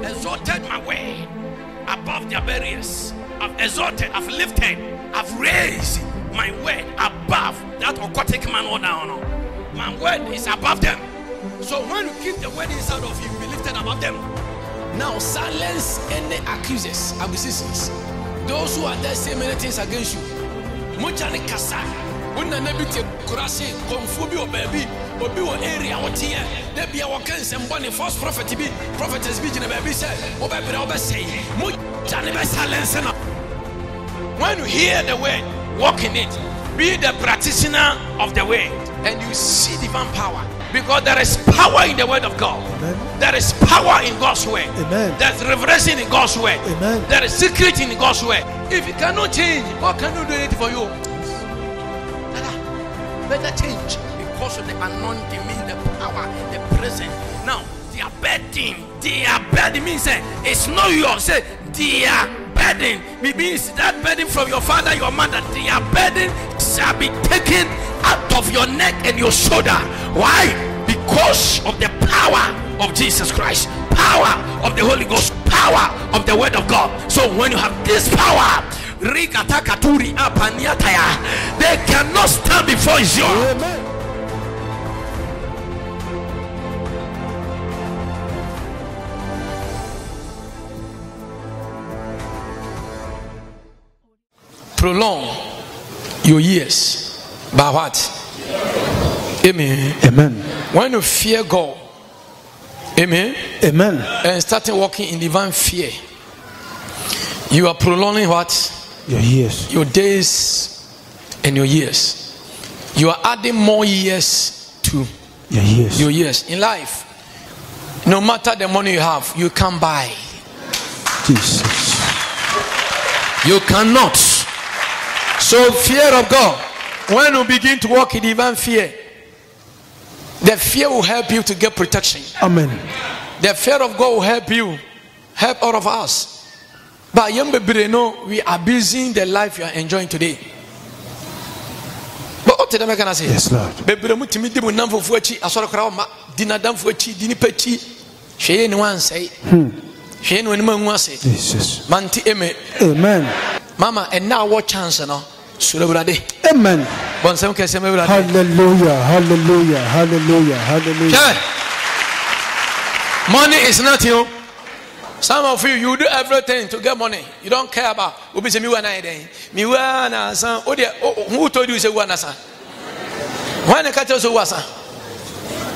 exalted my way above their barriers. I've exalted, I've lifted, I've raised my word above that aquatic man or down. My word is above them. So when you keep the word inside of you, you'll be lifted above them. Now silence any accusers, accusations. Those who are there saying many things against you. Mujani kasa. Una nebiti kurasi konfubi o baby. Obi o area o tie. Debi a wakan semboni false prophet bi. Prophetess bi jine baby say. O baby o be say. Mujani be silence na. When you hear the word, walk in it. Be the practitioner of the word, and you see divine power. Because there is power in the word of God. Amen. There is power in God's word. Amen. There is revelation in God's word. Amen. There is secret in God's word. If it cannot change, what can you do it for you? Better change because of the anointing, means the power, the presence. Now, their burden means it's not yours. Say their burden means that burden from your father, your mother. Their burden shall be taken out of your neck and your shoulder. Why? Because of the power of Jesus Christ, power of the Holy Ghost, power of the word of God. So when you have this power, they cannot stand before you. Amen. Prolong your years by what? Amen. Amen. When you fear God, amen. Amen. And starting walking in divine fear, you are prolonging what? Your years. Your days and your years. You are adding more years to your years. Your years in life. No matter the money you have, you can't buy. Jesus. You cannot. So fear of God. When you begin to walk in divine fear, the fear will help you to get protection. Amen. The fear of God will help you, help all of us. But young baby, no, we are abusing the life you are enjoying today. But what can I say? Yes, Lord. Baby, we must meet the man for fuchi. Asora krama dinadam fuchi dinipechi. Sheye ni wan say. Sheye ni wan wan say. Jesus. Manti eme. Amen. Mama, and now what chance no? Amen. Hallelujah, hallelujah, hallelujah, hallelujah. Money is not you. Some of you do everything to get money. You don't care about who told you say when the catcher so was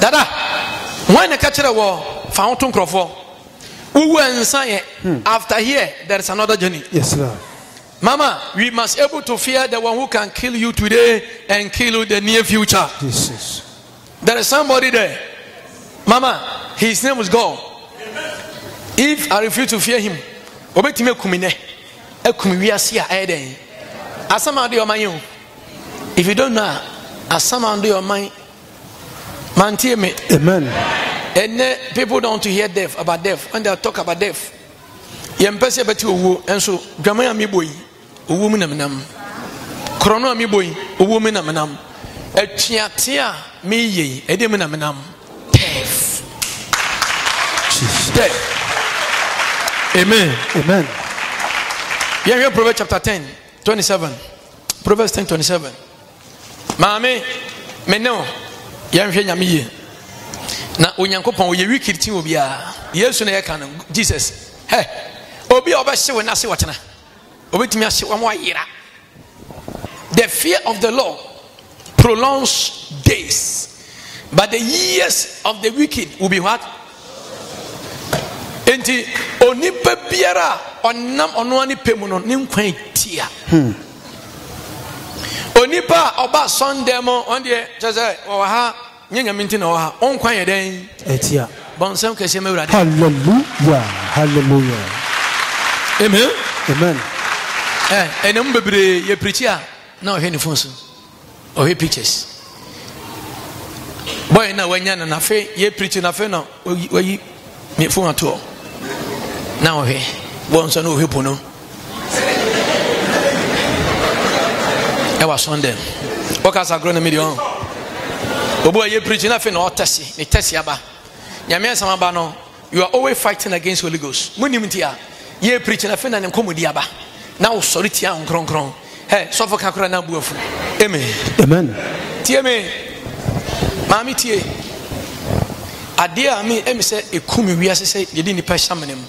Dada, when the catcher war found to Crawford, who went sign after here there is another journey. Yes, Lord. Mama, we must be able to fear the one who can kill you today and kill you in the near future. Jesus. There is somebody there. Mama, his name is God. If I refuse to fear him, if you don't know, your mind. Amen. And people don't want to hear death about death. When they talk about death, and so Gamma mi boy. Woman am Chrono mi boy, a woman am a tia me ye, a demon am death. Amen. Amen. Yeah, Proverbs chapter 10, 27. Proverbs 10, 27. Mammy, me no, Yam Yami. Now, when Yankopon, you wicked thing will be a yes, Jesus. Hey, Obi Obashe when I say what now. The fear of the Lord prolongs days, but the years of the wicked will be what? Enti onipa biara onam ono ani pemuno ni nkwan tia. Onipa oba Sunday mo on de jese o ha nyanya minti na o ha onkwan ye den etia. Bonsam kese me wurade. Hallelujah. Hallelujah. Amen. Amen. And umbebre ye preacher na o he ni phone so o he pictures boy na wanya na fe ye preacher na fe na oyi me phone ato na o he bon so na o he pono e wa Sunday o ka sa gro na million obo ye preacher na fe na o tesi ni tesi aba nyame sama ba no you are always fighting against Holy Ghost. Munimtia, ye preaching a friend and comediaba. Now, sorry, tia on cron. Hey, so for Kakura na buofu. Amen. Amen. Tia me, Mammy Tia. Adia me, say, a kumi, we as say, you didn't pass some name.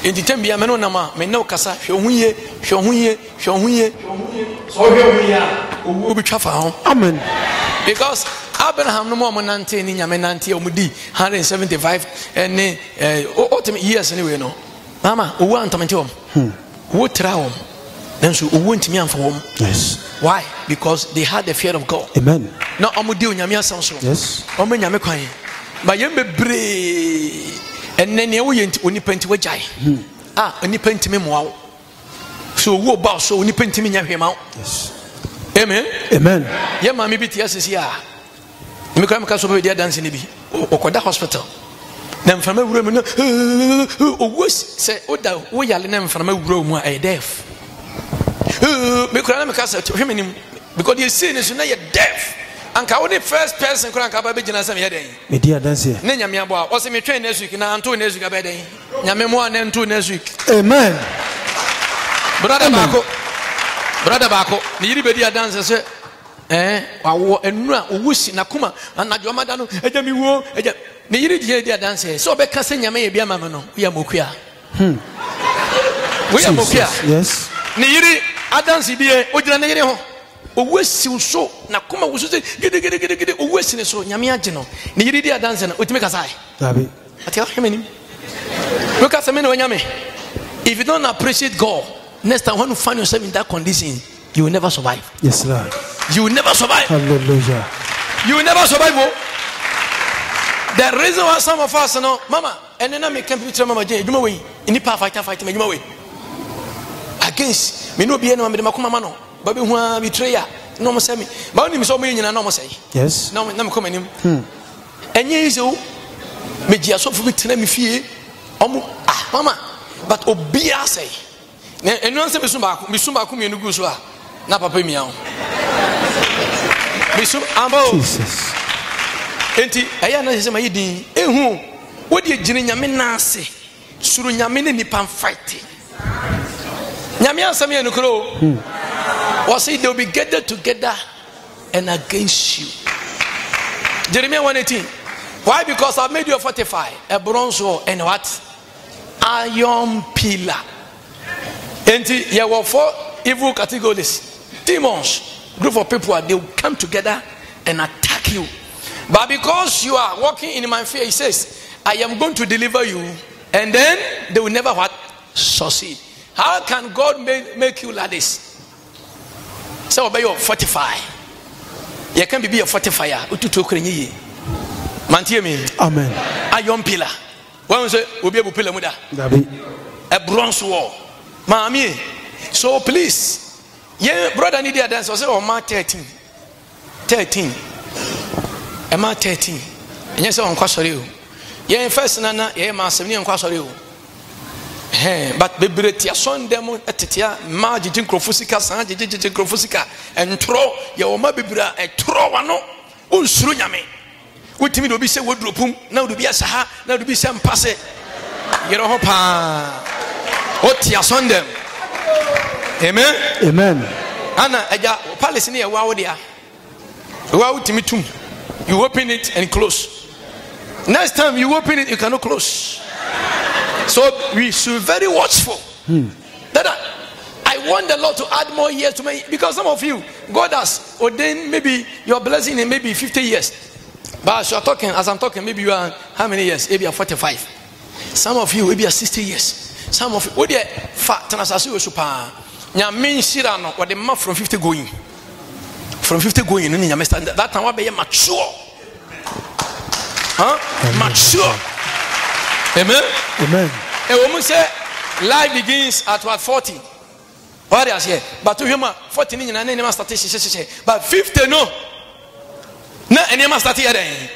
In the Tembia Menonama, may no cassa, show ye, so here we are, will be chafa. Amen. Because Abraham no more Manante in Yamenanti or Mudi 175 and ultimate years anyway. No, Mama, who want to meet him? What traum? Then she went me for home. Yes. Why? Because they had the fear of God. Amen. No, Amudi Yamia Sanso. Yes. Omenyamekwan. But Yembe Bre and then you went when you paint with Jai. When you paint me wow. So, what about so when you paint me him out? Yes. Amen. Amen. Yeah, mammy, BTS is here. You come across over there dancing or the hospital. Then from a room, was say, oh, we are them from a room a deaf. Because you see, is now you're deaf. And the first person crank up a bit in a day. Media dance here. Nanya Miaba was a train next week, and I'm 2 next week. Yamemo and then 2 next week. Amen. Brother Bako. Brother Bako, the Yiribedia dancer said, and Wusi Nakuma, and Najomadano, Ejami Wo, the Yiridia dancer. So Becassia may be a mamano, we are Mokia. We are Mokia. Yes. Niri, Adansi, dear, Ojanero, Wusi so, Nakuma was get Wusi so, Yamiagino, Niridia dancer, Utmekasai. I tell him, look at the men when Yame. If you don't appreciate God, next time when you find yourself in that condition, you will never survive. Yes, Lord. You will never survive. Hallelujah. You will never survive. The reason why some of us know, Mama, and then I make computer Mama Jay, you way in the power fighting me way. Against me no be anyone with the Makuma Mano, but we want betrayer, no more semi. But only so many and no more say. Yes. No, no, come in. And yes, you me just so for me to me fear. Mama, but Obia say. And no one said, Misuma come in Gusua, Napa Pemiao. Misum Ambo. Jesus. Enti, Ayana is my eating. Who? What did Yamina say? Surunyamini Nipan fighting. Yamia Samia Nukro was it they'll be gathered together and against you. Jeremiah 1:18. Why? Because I made you a 45, a bronze wall, and what? Iron pillar. And there were 4 evil categories. Demons, group of people, they will come together and attack you. But because you are walking in my fear, he says, I am going to deliver you, and then they will never what? Succeed. How can God make you like this? So obey your 45. You can be a 45. Amen. Iron pillar. One say will be able to pillar muda. A bronze wall. Mami. So please, yeah, brother need a dance. I say, oh, Mark 13. Mark 13. And yes, I'm quite sorry. Yeah, first nana, yeah, my 7 and quite sorry. But the Britia son demo at Titia, Margin Crofusika, Sanjin Crofusika, and throw your Mabibra, a throw one, Surunyame. What to me to be said, Woodropum, now to be a Saha, now to be some passe. Yerohopa. What your son them? Amen. Amen. Anna, Aja, Palestinian, wow, dear. Wow, to me too. You open it and close. Next time you open it, you cannot close. So we should be very watchful. That I want the Lord to add more years to me, because some of you, God has ordained maybe your blessing in maybe 50 years. But as you are talking, as I'm talking, maybe you are how many years? Maybe you are 45. Some of you maybe are 60 years. Some of you, what they fat transaction super. Nya main shirano what the man from 50 going. From 50 going, that time will be mature. Mature. Amen. Amen. A woman say life begins at what 40. What is here? But to him 40 and then never started. But 50 no. Na and never started here.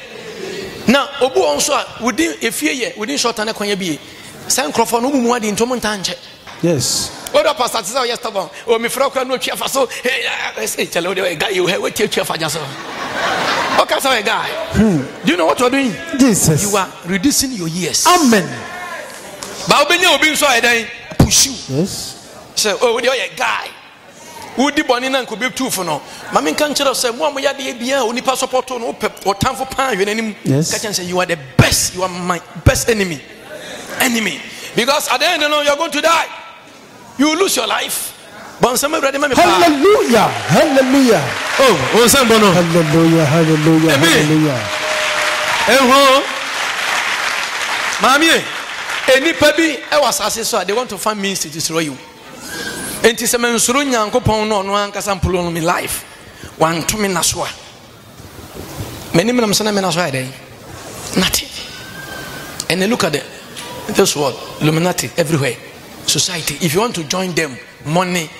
Now obu also within a few years within short time can be. San Crawford no mu adi ntomo ntanje. Yes. Other pastor say yesterday o me fra kwa no twa fa so hey say tell you guy you what twa fa ja so. Okay, so a guy. Do you know what you're doing? Jesus. You are reducing your years. Amen. But when you're being so I push you. Yes. So, oh, you're a guy. Who did one and could be two for no. Mammy can't tell us, one way at the ABA, only passport or time for pound. Yes. Catch and say, you are the best. You are my best enemy. Because at the end, you're going to die. You will lose your life. Hallelujah. Hallelujah. Oh, hallelujah. Hallelujah. Hallelujah. Mammy, any baby, I was assessor. They want to find means to destroy you. And it's a man Surunya Copon on one Casampulon in life. One to me Naswa. Many men Sanamena nothing. And they look at this word, Illuminati everywhere. Society. If you want to join them, money.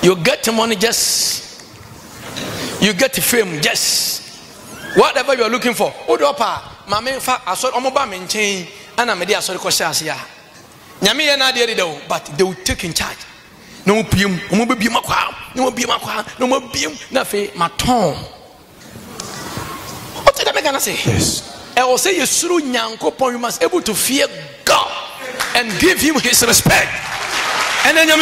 You get the money, just you get the fame, just whatever you are looking for. Odopa, my main fact, I saw Omoba maintain and I'm a dear sorry questions here. Yami and I did it, but they will take in charge. No beam, no more beam, no more beam, nothing, my tongue. What did I gonna say? Yes. I will say you through Nyanko, you must able to fear God and give him his respect. And then you're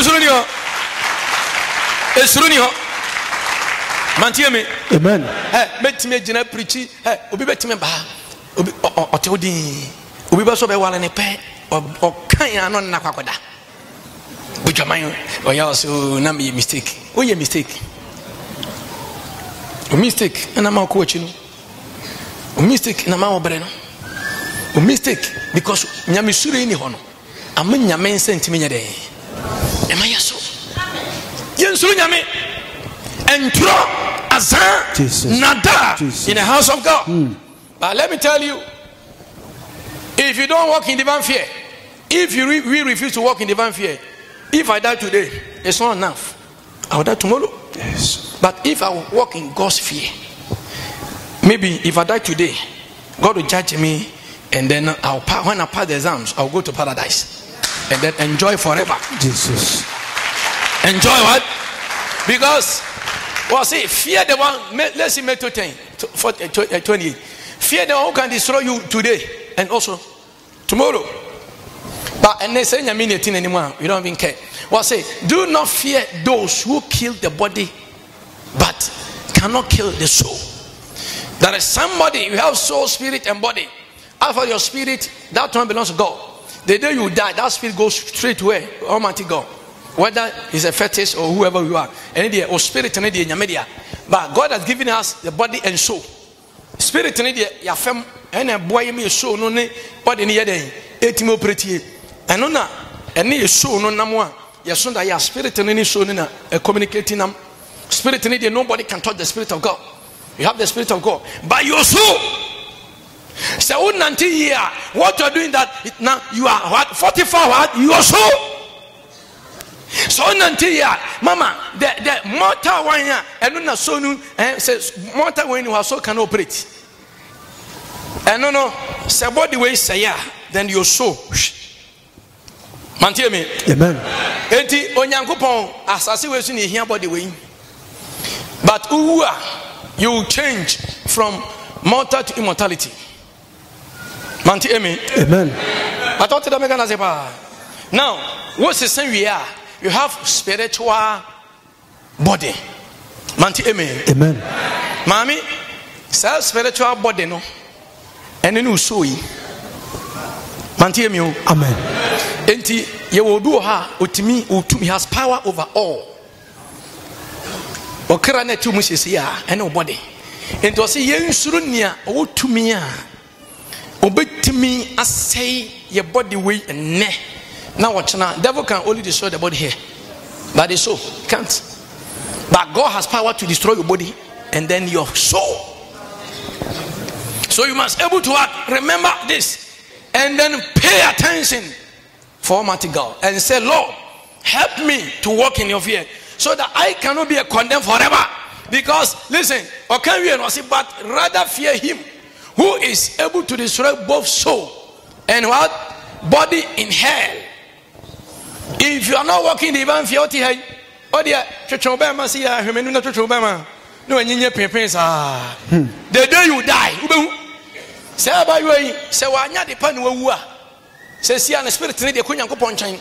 Mantiame. Amen. Met me Jena preachy. Obi bet me ba. Obi otodi. Obi ba so be wala ne pe. O kan ano na kwakoda. Bujaman o ya so na me mistake. O ye mistake. O mistake na ma ko achi no. O mistake na ma obre no. O mistake because nyame sure ni ho no. Am nyame sentime nya de. E ma yeso. Yensuru nyame entro azan nada in the house of God. But let me tell you, if you don't walk in divine fear, if we refuse to walk in divine fear, if I die today, it's not enough. I will die tomorrow. Yes. But if I walk in God's fear, maybe if I die today, God will judge me, and then when I pass the exams, I'll go to paradise and then enjoy forever. Jesus. Enjoy what? Because, well, see, fear the one. Let's see, Matthew 10, 28. Fear the one who can destroy you today and also tomorrow. But and they say, "I mean it anymore. You don't even care." Well, say, do not fear those who kill the body, but cannot kill the soul. There is somebody you have soul, spirit, and body. As for your spirit, that one belongs to God. The day you die, that spirit goes straight to where? Almighty God. Whether it's a fetish or whoever you are, or spirit in the media, but God has given us the body and soul. Spirit in the yafem and a boy me soul no ne body in the day, 18 pretty. And no na and a soul no namwa. Your son that your spirit in any soul in a communicating them. Spirit in the nobody can touch the spirit of God. You have the spirit of God, but your soul. So until here, what you are doing that now you are what 44 what your soul. So until here, Mama, the mortal one here, and no so no says mortal one who so can operate. And no, say body way say yeah, then your soul. Mantie me. Amen. Enti onyankopon asase we so ne hia body way. But you change from mortal to immortality. Mantie me. Amen. But what the mega say pa. Now, what's the same we are? You have spiritual body. Manti amen. Amen. Mami, say spiritual body no. And then you show yi. Manti amen. Amen. Enti ye will do ha utimi has power over all. Okra na tu musisi ya ene body. Enti o say ye nsuru nia otumi a obetimi asay ye body way ne. Now watch now. Devil can only destroy the body here, but the soul can't. But God has power to destroy your body and then your soul. So you must able to remember this and then pay attention for Almighty God and say, Lord, help me to walk in your fear so that I cannot be a condemned forever. Because listen, okay, we are but rather fear him who is able to destroy both soul and what body in hell. If you are not walking the divine fear, oh dear, church Obama, see, I remember church Obama. No, and you pay. The day you die, say about you, say, why not the pan woo? Says, see, and the spirit need a queen upon chain.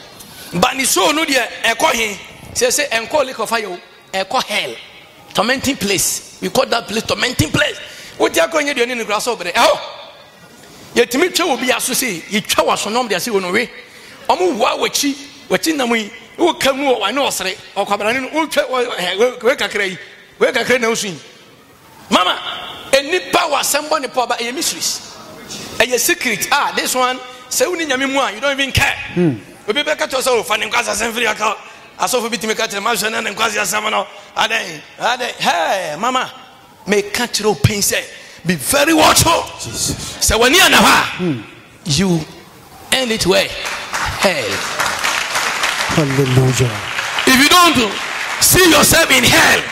But ni so no dear, a coin, says, and call it of fire, a call hell, tormenting place. We call that place tormenting place. What you are going to do in the grass over there? Oh, yet to me, will be associated. You tell us on the Asian way. Omu wa wachi na mu wo kam wo wa no osere okwabrane no wo we kakrai na usun mama enipa wa sembo ne pa ba e mysteries e secret this one say woni nyame mu you don't even care obi be ka to so fa ne kwasa sem free aka asofo bitime ka tere ma hwe na ne kwasa asam no aden hey mama me ka tere o pain say be very watchful Jesus say wani ana ha you end it way hell. Hallelujah. If you don't see yourself in hell,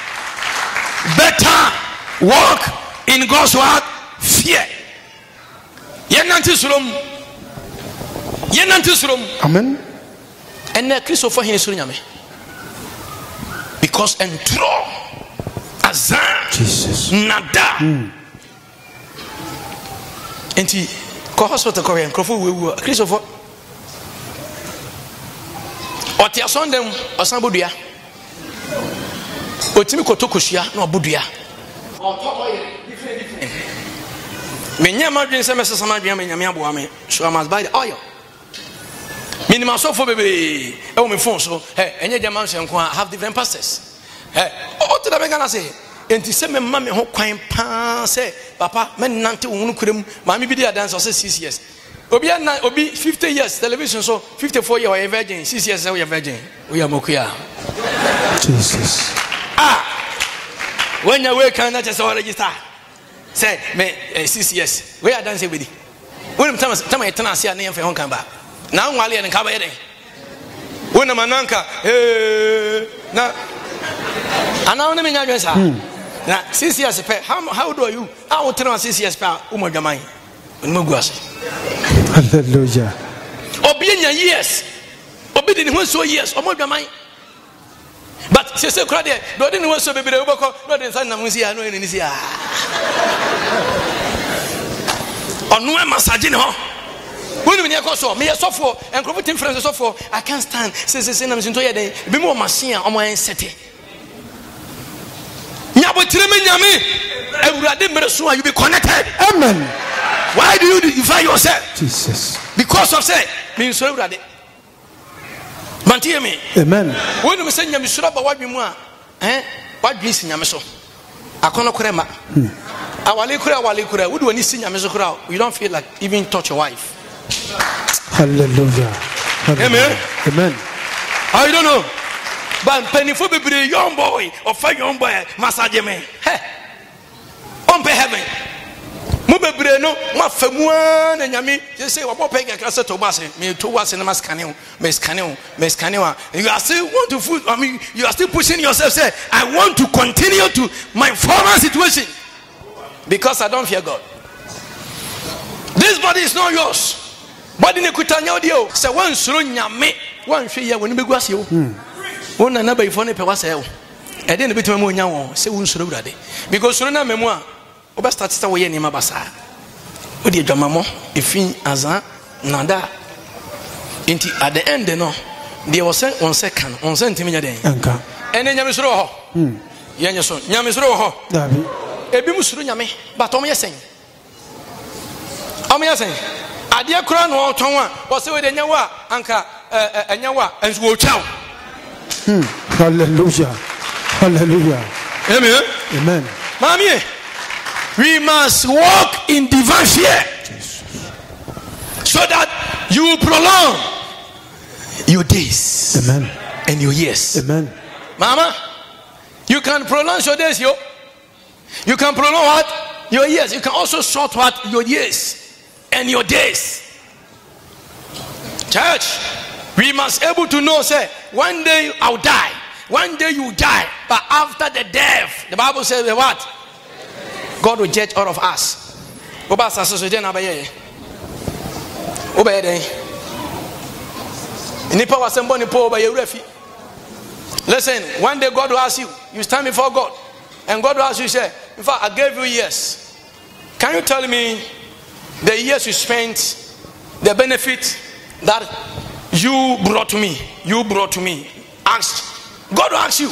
better walk in God's word, fear. Amen. And the Christopher Hinsuriame. Because and draw Azan Jesus Nada. And he call hospital Korean Christopher. Otia sondem osanbodua otimi kotokoshia na obodua different menya madwen se mesesa madwen menya aboa me so I must buy the oil minimum so for bebe e wo me phone so enye jama nso nko have different pastors o to da be gana say enti se me ma me ho kwan pa se papa me nante wo hunu kurem ma me bi dia dance o say 6 years Obi 50 years television so 54 years we virgin 6 years we virgin we are mokuya Jesus when you wake can just register say me 6 years we are dancing with it when time etana sia na yemfe hon kan ba na nwale en ka ba yeden when mananka na ana wona me nya dwen sa na 6 years pe how do you how tena 6 years pa umodwaman onimoguase. Hallelujah. Obienya years. Obidi ni ho so years. Omodwaman. But say kra de do de ni ho so bebere uboko do de san na mu sia no ni sia. Onu e massage ni ho. When we near so me sofo enkrofo team friends sofo I can't stand. Say na me sinto ye den. Bi mo machine omo en sete. Nyabo tireme nyame. Ewurade mere so you be connected. Amen. Why do you defy yourself? Jesus. Because of say me so ewurade. Mantie me. Amen. When we say nyame sura ba wadwe mu a wadwe si nyame so. Akono korema. Awale kura would when you see nyame so kura you don't feel like even touch your wife. Hallelujah. Amen. Amen. I don't know. But penny for be young boy or fine young boy massage me. Hey. On pay heaven. Mubebre no ma famua na nyame je say wo pay ka kase to base me to was na scanning me scanning you are still want to food I mean you are still pushing yourself say I want to continue to my former situation because I don't fear God. This body is not yours. Body ne kutanya odio say wan suro nyame wan hwe ye woni begu ase wo wona na bai fo ne pe wasa ye wo e de ne betuma mo nya wo say won suro urade because suro na memu a oba start say wo ye ne ma basa odi adwamamo efin azan nada enti at the end no de wo say on second on sentimi nya den anka ene nyame suro ho ye nya so nyame suro ho dabi ebi mu suro nyame but o mo ye sen adia kura no ton a wo say we de nya wa anka enya wa enso wo chaw hallelujah hallelujah amen amen mami we must walk in divine fear so that you will prolong your days amen and your years amen mama you can prolong your days you can prolong what your years you can also short what your years and your days. Church, we must able to know say one day I'll die, one day you die, but after the death the Bible says what God will judge all of us. Listen, one day God will ask you, you stand before God and God will ask you, say, in fact, I gave you years. Can you tell me the years you spent, the benefit that you brought to me? You brought to me. Ask. God will ask you.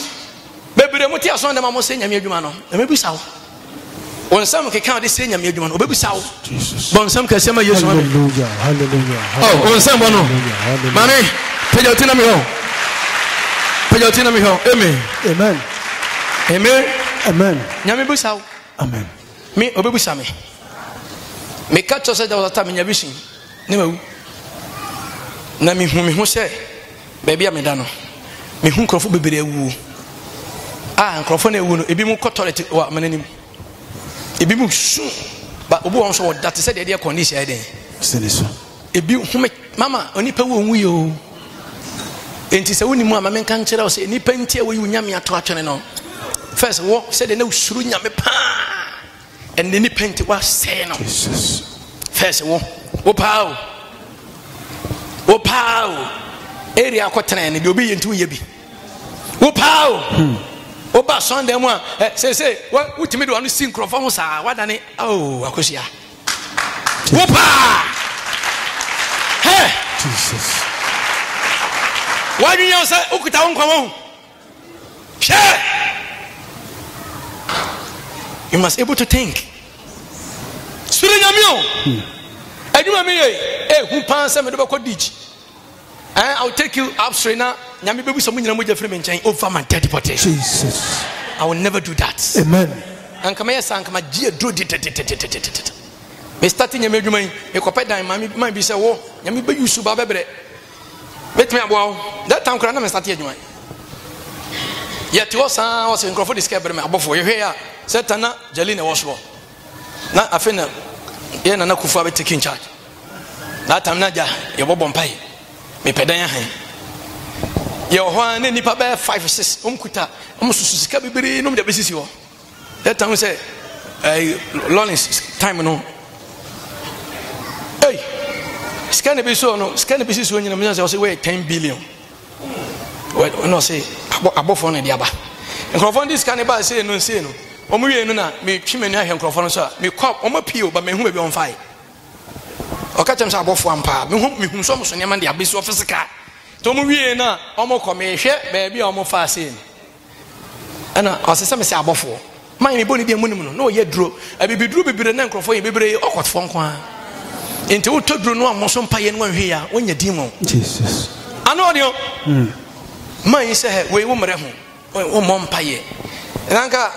Baby, the motia son them amo say nyame adwuma no. Maybe saw. On some ke kan de say nyame adwuma no. Obebi saw. Jesus. Bon some ke say ma Yesu. Hallelujah. Hallelujah. Oh, on some no. Mami, pejotina me ho. Pejotina me ho. Amen. Amen. Amen. Amen. Nyame bi saw. Amen. Me obebi sa me. Me catch us that time nya vision. Ne ma wu. Na me hu say baby am da no. Me hu krofo bebere awu. Krofo na ewu no ebi mu toilet wa manenim. Ebi mu su ba obu won so that said the condition e den. Seniso. Ebi hu mama onipa wo nwu yo. Enti se woni mu ama men kan kire o se nipa ntie wo yi nyame ato atwene no. First wo said the na usuru nyame pa. And the nipa ntie wa say no. Jesus. First wo pao. Wo pao. Area kwotena ne de obi yentu ye bi. Wo pao. Oba Sunday mo say what ultimate one sing crop for sa wadane akosia wopa hey Jesus why you say okuta won kwamo share you must able to think surinyamio aduma me hu pan se me do ko ditch I'll take you upstream now. Nyame bebu so munyina moja free me nchen over my dead body. Jesus. I will never do that. Amen. Anka me yesa anka ma gie do dit. Me start nyame adwuma yi e kopɛ dan ma bi se wo nyame be yusu ba bebre. Betime abo that time kra na me start adwuma. Yet was was in Crawford discover me abofo ye hwe ya setana jali na woso. Na afena ye na kufu be taking charge. That time na ja ye bobom pai. Me pedan ya han. Ye ho ne nipa be 5 6 kuta susu sika bibiri no de besisi ho. That time say Lawrence time no. Hey. Scan be so no, scan be so nyina me say we 10 billion. We no say abofo no de aba. Nkrofo this scan ba say no say no. Omo wie no na me twimani ahwe nkrofo no so me kwa omo pio ba me hu be on fire. Okachem say abofo ampa me hu so mo so nyama de abesi ofisika. Tomu wie na omo komehwe ba bia omo fa sei ana osese me se abofo man me boni bia munum no ye duro abibiduro bibire na nkrofo ye bibire okotfo nkwa enti wo toduro no amoso mpa ye no anhwe ya wonya dimo Jesus ano onio man se he we wo mre ho wo mo mpa ye nanka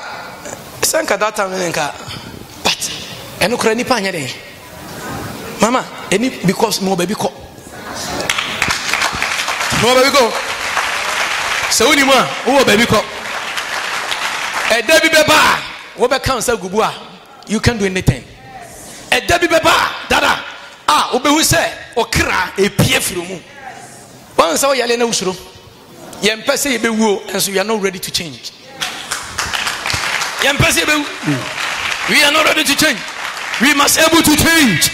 sanka data nka but eno kra nipa anya den mama eni because mo baby ko no baby go. So we want who baby ko. A Debbie beba, wo be counsel gubua. You can do anything. A Debbie beba, dada. Obe who say okra e pie from mu. Once our yale na usuro. Ye mpese ye be wu and so we are not ready to change. Ye mpese ye be we are not ready to change. We must able to change.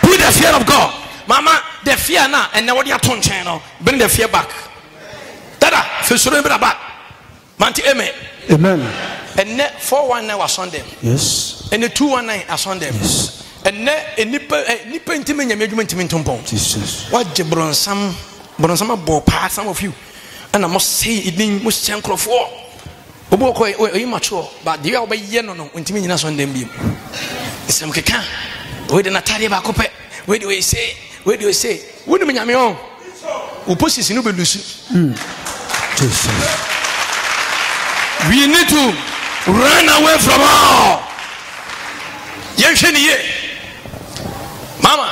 Put the fear of God. Mama, the fear now, and now what you turn channel, bring the fear back. Dada, fisuru bring back. Manti amen. Amen. And net 419 was on them. Yes. And the 219 was on them. Yes. And net a nipper intimate measurement in Tompon. Jesus. What Jebron some ball pass some of you. And I must say it didn't must chank of war. Oboko immature, but the other yeno no intimate on them. It's some keka. Wait in a tari bacope. Where do we say? Where do you say? What do you mean? Who pushes in Jesus. We need to run away from all. Mama,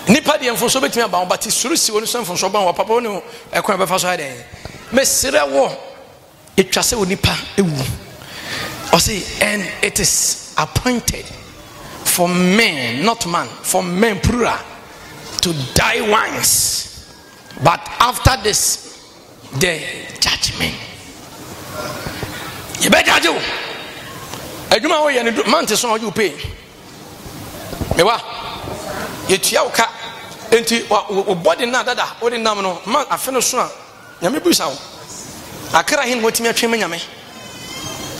nipa di enfonso betimi aba but suru si wonu so enfonso ba wa papa wonu ekwan be fa so ade. Me sire wo etwase wo nipa ewu. O say and it is appointed for men, not man, for men plural, to die once, but after this, the judgment. You better do. I do my way and month is all you pay. Mewa, you tiauka, enti body na dada, what in namano, man, I finish one. Yami Busau. I cry him what me a chimney.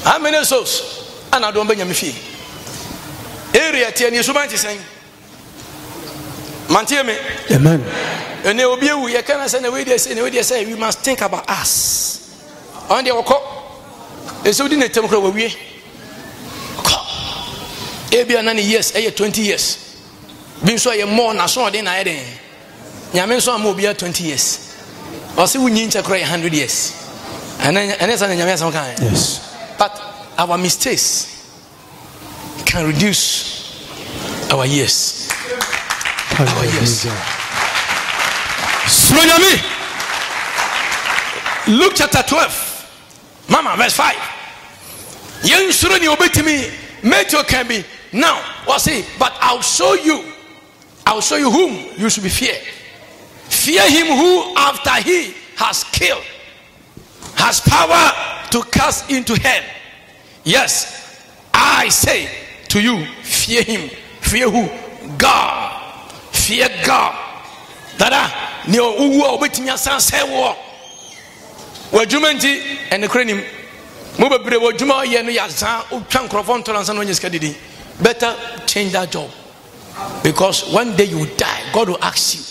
How many souls? ana do mbanya me fie area tie ni so man ti sen mantie me Amen. ene obi ewu ye kana say na we dey say we must think about us on dey woko eso di na tem kro wawie ebia na ni years 20 years bi so ye more na so dey na ye den nyame so am obi 20 years o se wunyi nche kro 100 years and say nyame asam kan. Yes. But our mistakes can reduce our years. Our years. Luke chapter 12, Mama, verse 5. Yen surani obetimi meto can be now. What's it? But I'll show you whom you should be fear. Fear him who, after he has killed, has power to cast into hell. Yes, I say to you, fear him. Fear who? God. Fear God. Dada ni owu obetinya sanse wo. Wajumanti and the crenim. Mubabre wajuma ye no yasan utwa nkrofo ntoransa no nyeska didi. Better change that job. Because one day you die, God will ask you.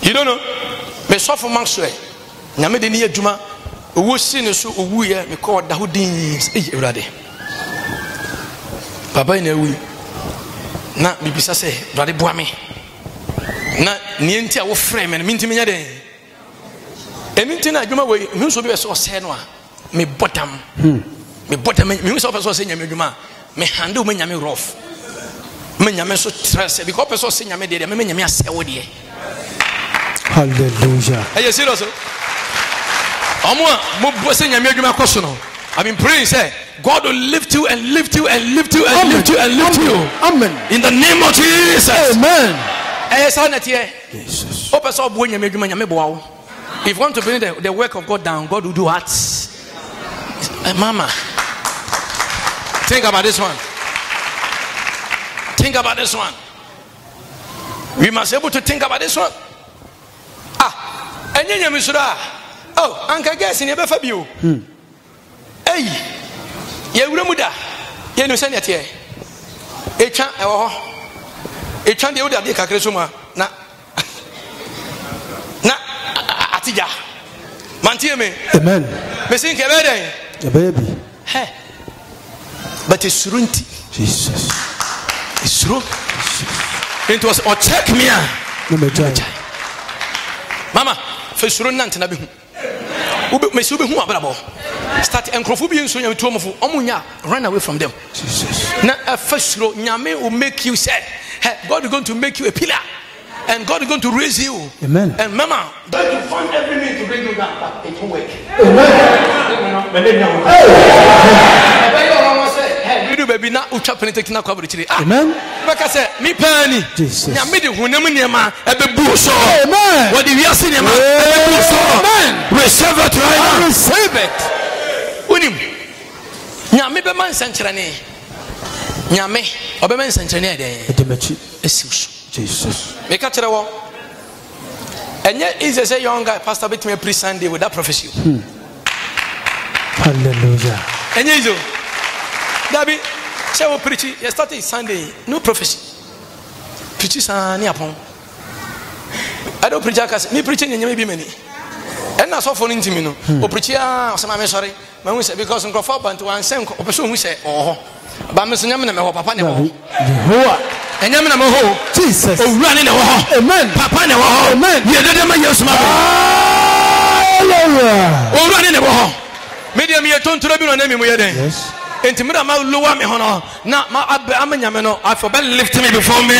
You don't know? Me so for Maxwell. Nyame de ni adwuma owo si ne so owu ye me call da hodin ewrade papa ina ewu na bibisa se ewrade boa me na nie nti a wo frɛ me ntimi nya den enti na adwuma we me so bi so se no a me bottom me so so se nyame adwuma me handle me nyame rough me nyame so stress because person se nyame de me nyame asewo de. Hallelujah. Are you serious? I've been praying, say God will lift you and lift you and lift you and lift you and lift you. Amen. In the name of Jesus. Amen. Jesus. If you want to bring the work of God down, God will do what? Mama, think about this one. Think about this one. We must be able to think about this one. Oh, Uncle Guess in your Fabio. Hey, Yewumuda, Yenusanity. A chan, a chan the other Kakresuma, na Atija. Mantiame. Amen. Missing Kevede. The baby. Hey, but it's Runti. Jesus. It's true. It was or check me. Mama, first run Nantana. Start and so you run away from them. Now, first row, Nyame will make you say, hey, God is going to make you a pillar, and God is going to raise you. Amen. And Mama, God will find every means to bring you down, but it won't work. Baby, now you chop taking a coverage. Amen. Like I said, me penny. Jesus. Nyame de hunam niema ebe buso. Amen. What do you see niema ebe buso? Amen. Receive it right now. Receive it. Unim. Nyame be man sankrane. Nyame obe man sankrane ade. Edemechi. Esiusu. Jesus. Make a tell wo. And yet is a young guy pastor bit me pre Sunday with that prophecy. Hallelujah. And you Dabi, say we preach. You started Sunday, no prophecy. Preach sa ni apon. I don't preach akas. Me preaching in maybe many. And na so for intimi no. O preach ah, o say ma me sorry. Ma hu say because nko for bantu wan say nko person hu say oh. Ba me so nyame na me ho papa ne ho. Yehowa. Enyame na me ho. Jesus. O wura ne ne ho. Amen. Papa ne ho. Amen. Ye dede ma Yesu ma. Hallelujah. O wura ne ne ho. Me de me tontoro bi no na me mu ye den. Yes. Intimida ma lower me hono na ma amanyame no I for lift me before me.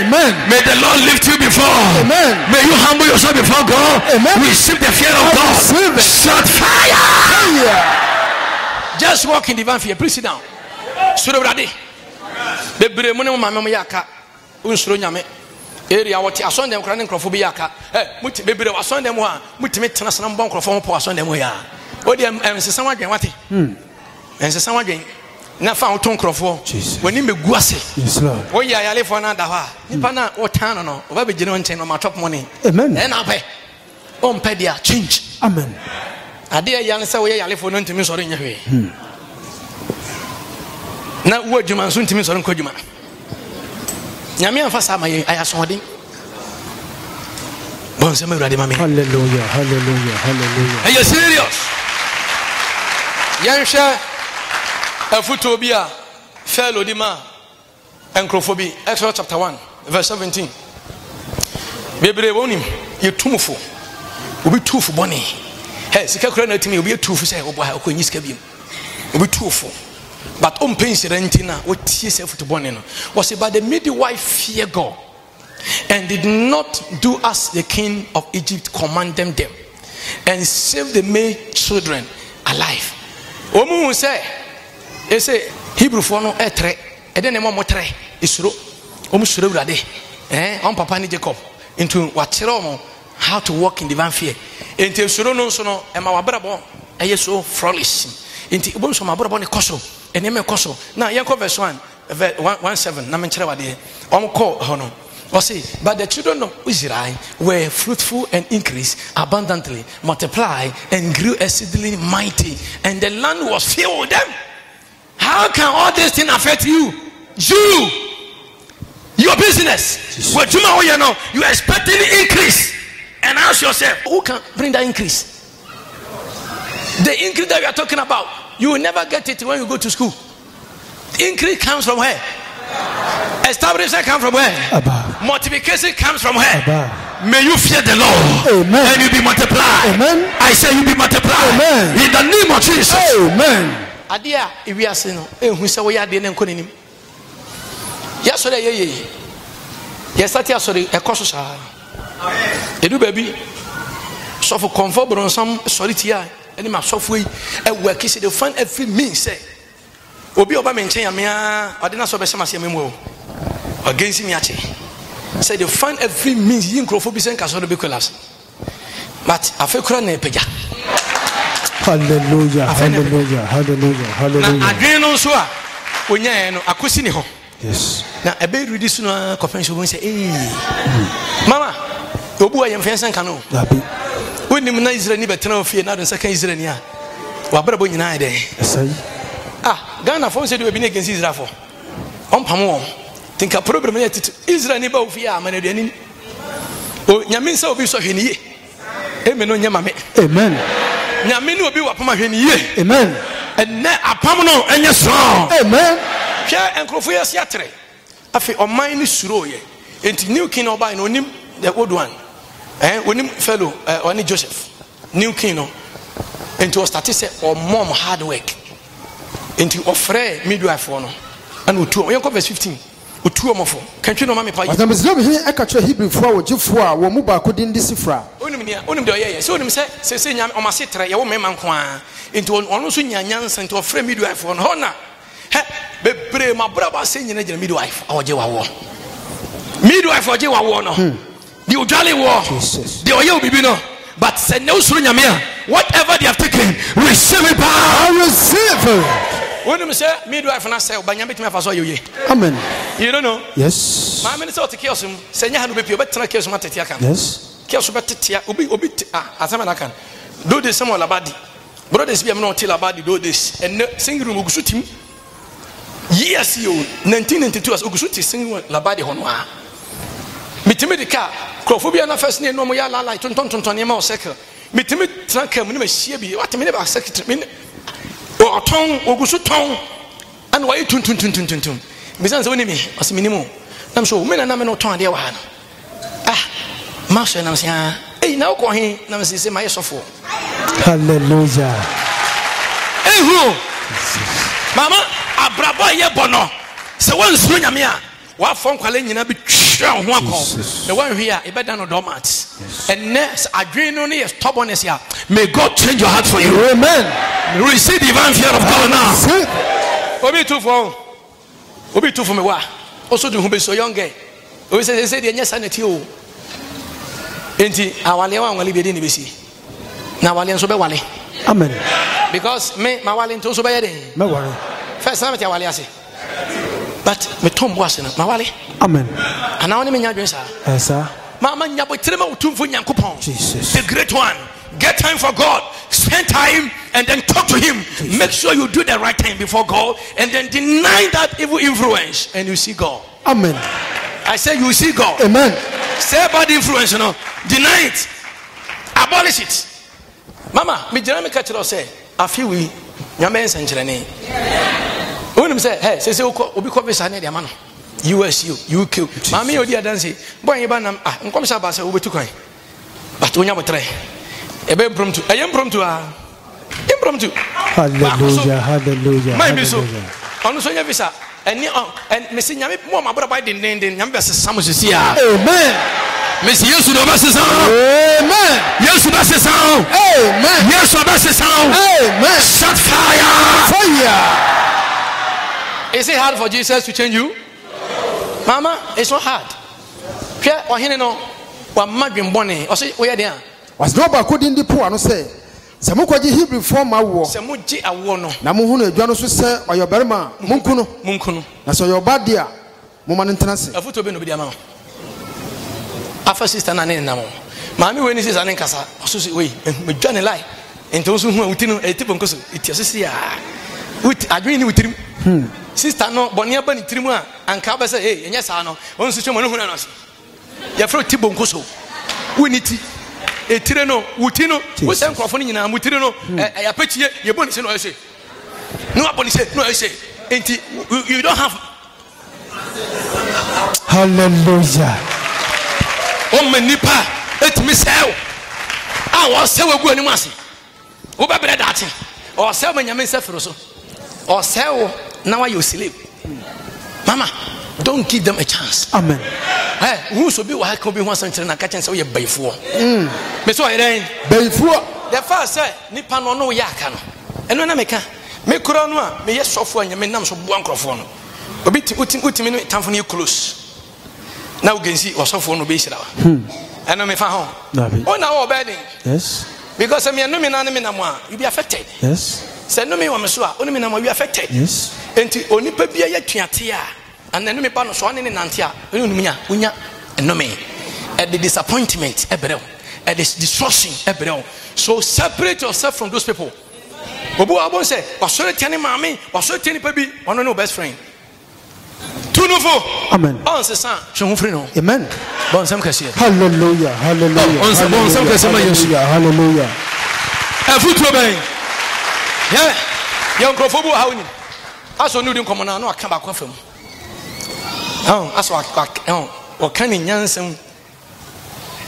Amen. May the Lord lift you before. Amen. May you humble yourself before God. Amen. Receive the fear of God. Shut fire. Just walk in divine fear. Please sit down. Suro brade. The bre mo ne mama mo yaka. Unsuro nyame. Area what ason dem kra ne nkrofo bi yaka. Muti be bre ason dem ho a mutimi tena sana mbon nkrofo mo po ason dem ho ya. Odi ensesa wadwen wate. And so someone na fa uton krofo when him gu ase yes lord wo ya yale for na da ha nipa na wo tan no o ba be gine won ten no ma top money amen and ape o mpe dia change amen ade ya ne se wo ya yale for no ntimi so re nya hwe na wo adwuma so ntimi so nko adwuma nyame amfa sa ma ye ayasodin bon se me urade ma me. Hallelujah, hallelujah, hallelujah. Are you serious? Yansha afuto bi a fellow di ma encrophobi Exodus chapter 1 verse 17. Bebre wonim ye tumfo obi tufo boni hey sika kura na timi obi tufo say obo ha okonyi sika biem obi tufo but mpensire ntina wotie say futo boni no was about the midwife fear God and did not do as the king of Egypt commanded them and save the male children alive. Omu say Hebrew for no etre eden e mo tre isuro omu suro urade on papa ni Jacob into wakyere how to walk in divine fear. Enti suro no so no e ma wabrabo eye so flourishing. Enti obo so ma wabrabo ne koso ene me koso na yenko verse 1:17 na me kyere wade call hono. But the children of Israel were fruitful and increased abundantly, multiplied and grew exceedingly mighty, and the land was filled with them. How can all these things affect you? Your business. What you know, you are expecting increase, and ask yourself, who can bring that increase? The increase that we are talking about, you will never get it when you go to school. Increase comes from where? Establishment comes from where? Above. Multiplication comes from where? Above. May you fear the Lord. Amen. And you be multiplied. Amen. I say you be multiplied. Amen. In the name of Jesus. Amen. Adia, if we are saying, who say we are the name Konim? Yes, sir, yes, that is sorry, a course. You do, baby. So for comfort, but on some solitaire, and my software, and work is the fun every means say. Obi oba menchen ya me adena so be se mase memo against me ache say the find every means yin crofo bi sen ka so do be collapse but afekura na epeja. Hallelujah, hallelujah, hallelujah, hallelujah. Na adwen no so a onya no akosi ni ho. Yes. Na ebe ready so na conference go say mama obu ayem fensen kan no Abi wonim na Israel ni betena ofie na don second Israel ni a wa brabo nyina ide esai Ghana for said we be against Israel for on pamo think a problem Israel ni ba ofie a ma na duani o nyame nsa obi so hweniye eme no nyama me amen nyame ni obi wa pama hweniye amen and na apam no enye strong amen hwe enkrofo yesi atre afi o man ni suro ye enti new king oba no onim the old one onim fellow oni Joseph new king no enti o start say o mom hard work enti ofre midwife no and otu o yenko verse 15 otu omofo kantwe no ma me pa yi Azamezlo bi e ka kire Hebrew fo wo gifo a wo mu ba ko din di sifra onim de oyeye so onim se nyame o ma se tre ye wo mema nko a enti ono so nyanyansa enti ofre midwife no ho na he bebre ma braba se nyina gina midwife oje wawo midwife oje wawo no di odwale wo di oye obibi no but say no suru nyame a whatever they have taken receive it back. I receive it. When you say midwife na say obanyame timi afa so ye amen you don't know yes ma me say o take yours say nya hanu be pio betena kios ma tete aka yes kios betetia obi asema na kan do this some labadi brothers be am no tell labadi do this and sing room ogusu tim yes you 1992 as ogusu ti sing labadi hono a mitimi de ka crofobia na first ne no mo ya la tonton ne ma o circle mitimi tranka mu ne ma hie bi watimi ne ba secretary o ton ogusu ton and why tun bisan so nimi asiminimu nam so me na me no ton ade wa ha no ma so na se na ko he na se ma yesofo hallelujah who mama abrabo ye bono se won suro nyame a wa fon kwale nyina bi twa ho akọ the one here e beda no dormant and next adwen no is stubbornness here. May God change your heart for you. Amen. Receive divine fear of God now. Obi too for me wa also do who be so young girl we say the nya sanity o enti awale wa nwale be dey ni be si na wale nso be wale amen because me ma wale nto so be dey me worry first time me wale ase but me tombo ase na ma wale amen ana woni me nya dwen sa sir mama nya bo tirema utumfo nyankopon Jesus the great one Get time for God. Spend time and then talk to him. Make sure you do the right thing before God, and then deny that evil influence, and you see God. Amen. I say you see God. Amen. Say bad influence, deny it, abolish it. Mama, me jana catch it say, I feel we nyame nsankyerene. When say, hey, say obi ko visa na dia ma no. USU, UK. Mami odi adanse. Boy yeba nam nkom sha ba say obetu kwan. But onya botre. Ebe impromptu. Impromptu impromptu. Hallelujah, hallelujah. My biso. Onu so nya visa. And Messi nyame mo ma bra by den nyame be sesam sisi a. Amen. Messi Yesu do ba sesam. Amen. Yesu ba sesam. Amen. Yesu ba sesam. Amen. Shut fire. Fire. Is it hard for Jesus to change you? Mama, it's not hard. Pia ohene no wa madwen bone. O say we there. Was no ba kodin di po ano say. Se mo kwaji Hebrew form awo. Se mo gi awo no. Na mo hu no adwa no so se oyoberima munku no. Na so yoba dia mo man ntenase. Afuto be no bi dia ma. Afa sister na ne nam. Maami we ni sister ne nkasa. So say we me dwa ne lie. Ento so hu awuti no etipo nkoso. Eti asisi a. Wit adwen ni wutirim. Sister no bonia ba ni tirimu a anka ba say hey enya sa no. Won so twemo no hu na no. Ya fro tibo nkoso. Wuniti etire no wuti no wo se nkrofo no nyina mutire no ya pechie ye boni se no ese no aboni se no ese enti you don't have. Hallelujah. O manipa etimi sew a wo sew agu ani ase wo ba bre date o sew manyame sefro so o sew na wa you slave. Mama, don't give them a chance. Amen. Hey, who so be wa can be one century na catch say we bayfo. Me so here bayfo. The first say nipa no no ya aka no. Eno na meka. Me kura no a me yesofo anya me nam so bo ankrofo no. Obi utimi no tamfo no close. Na ugensi osofo no be hira wa. Eno me fa ho. O na wo burden. Yes. Because me no me na me na mo a you be affected. Yes. Say no me wa me so a oni me na mo you affected. Yes. Enti onipa bia ya tuate a and then me pa no so ane ne nante a unya enome at the disappointment ebrel at the destruction ebrel. So separate yourself from those people. Obu abon say wasore tani maame wasore tani pa bi ono no best friend tunufo. Amen. On se san hwe free no. Amen. Bon sam kase. Hallelujah, hallelujah. On se bon sam kase ma yesu. Hallelujah. Afutu ben yeah yon krofobu ha woni aso nudi nkomo na no aka ba kwa fam. Aso o kan nyansem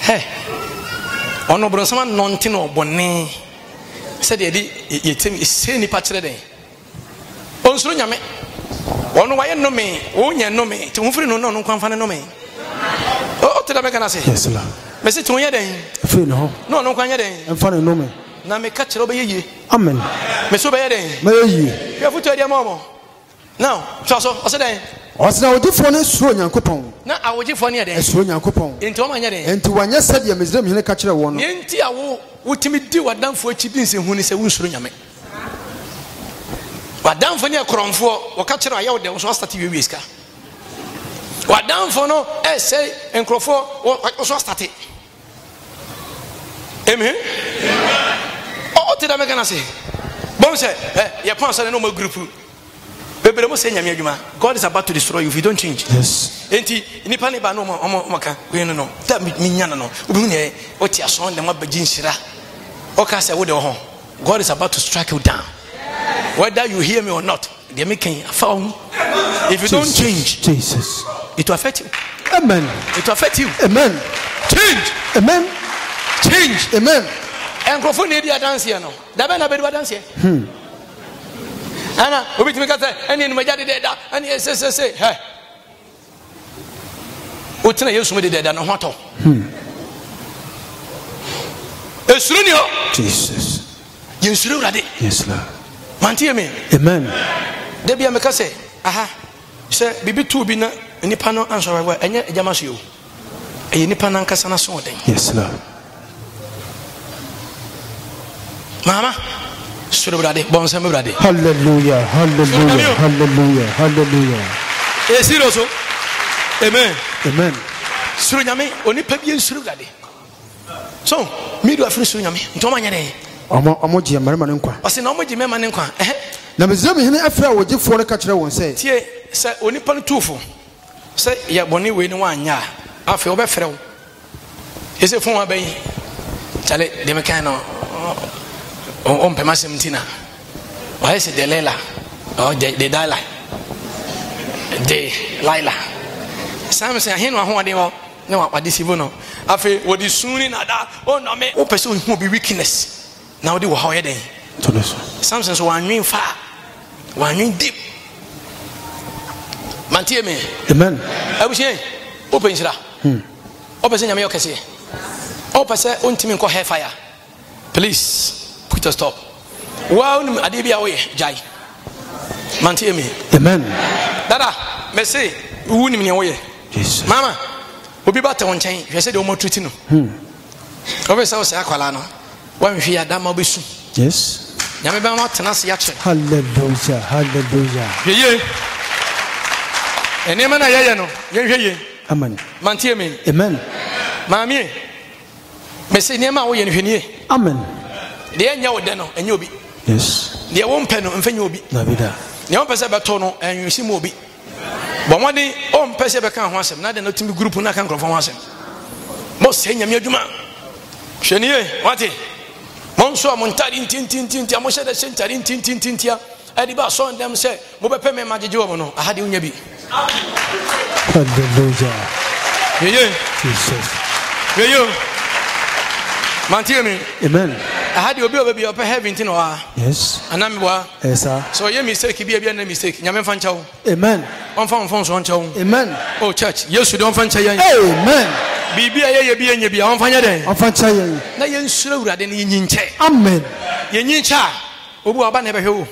he ono bro sama nonte no bone se de yetem se ni pa kire den onsuro nyame ono waye no me o nya no me te hunfiri no no kwanfa ne no me o te da me kana se yes la me se te wonya den free no no kwanya den emfa ne no me na me ka kire obeye. Amen. Me so beye den me ye ya futu dia momo now so o se den osna odifo ne suro nyankopon na awogifo ne den suro nyankopon enti o manya den enti wanya sadia mesrem hene ka kire wo no enti awo wotimi di wadamfo achi bi nse hu ne se wunsuro nyame wadamfo ne kromfo wo ka kire ayewo de so start we ska wadamfo no say enkrofo wo so start amen o te da me kana se bon se ye pon so ne no ma group bebere mo se nyame adwuma. God is about to destroy you if you don't change. Yes. Enti nipa ne ba no mo ka we no da minya no obi ne o ti aso dem abaji nshira o ka se wo de ho. God is about to strike you down. Whether you hear me or not, they make found. If you don't change, Jesus, it will affect you. Amen. It will affect you. Amen. Change. Amen. Change. Amen. And crofo ne dia dance here no. Da be na be do dance here. Ana obi timi ka say eni enu majade de da eni say hey o tina yesu me de da no hoto esuru ni ho Jesus yensuru urade. Yes Lord. Mantie me. Amen. De bia me ka say aha say bibi tu bi na nipa no answer wa enye ejama so yo eye nipa na nkasa na so den. Yes Lord. Mama Hallelujah, hallelujah, hallelujah, hallelujah. So, amen. Amen. Suru nyame oni pa bi ensuru gade. So, midu afiri so nyame ntoma nya de omo gye mmarima ne nkwa ɔse na omo gye mmarima ne nkwa na Misraim hene afra wogyefoɔ no ka kyerɛ wɔn sɛ tie sɛ onipa no tuufo sɛ yɛ bɔne wei ne wanya afei wobɛfrɛ wo ɛsɛ fon wa bɛyi kyale de me kan no on pema semtina why is the lela or the dala de laila sam say hin wa ho de wo ne wa deceive no afi wo di suni na da o no me o person hu be weakness na wo di wo how ye den to do so samson so wanwin fa wanwin deep mantie me amen abusie o penshira o person nyame okese o person ontimi nko hair fire please put a stop wow ade bia wo ye jai mantie me amen dada me say wu nim ne wo ye Jesus mama obi ba te won chen hwe se de o mo treat no obi say o say akwala no wan hwe ya da ma besu yes nyame ba ma tena se ya che hallelujah hallelujah ye ene mana ye no ye hwe ye amen mantie me amen mami me say ne ma wo ye no hwe nie amen de enya wo de no enya obi yes de wo mpe no mfanya obi na bida ne wo pese beto no enwisi mo obi bo mode o mpese be kan ho asem na de no timi group na kan krofo ho asem mo se nyame adwuma hwenie wate mo so mo ntari ntintintintia mo hye de hye ntari ntintintintia adi ba so ndem se mo bepe me majeje wo no aha de unya bi hallelujah ye Jesus ye mantie me amen aha de obi obi ope heaven tin wa yes anami wa yes sir so ye mistake bia na mistake nyame fa nchawo amen on fa so nchawo amen oh church yesu de on fa nchayan amen bibia ye bia nya bia on fa nya den on fa nchayan na ye nsura urade ne yin nche amen ye yin cha obu aba na be hwe wo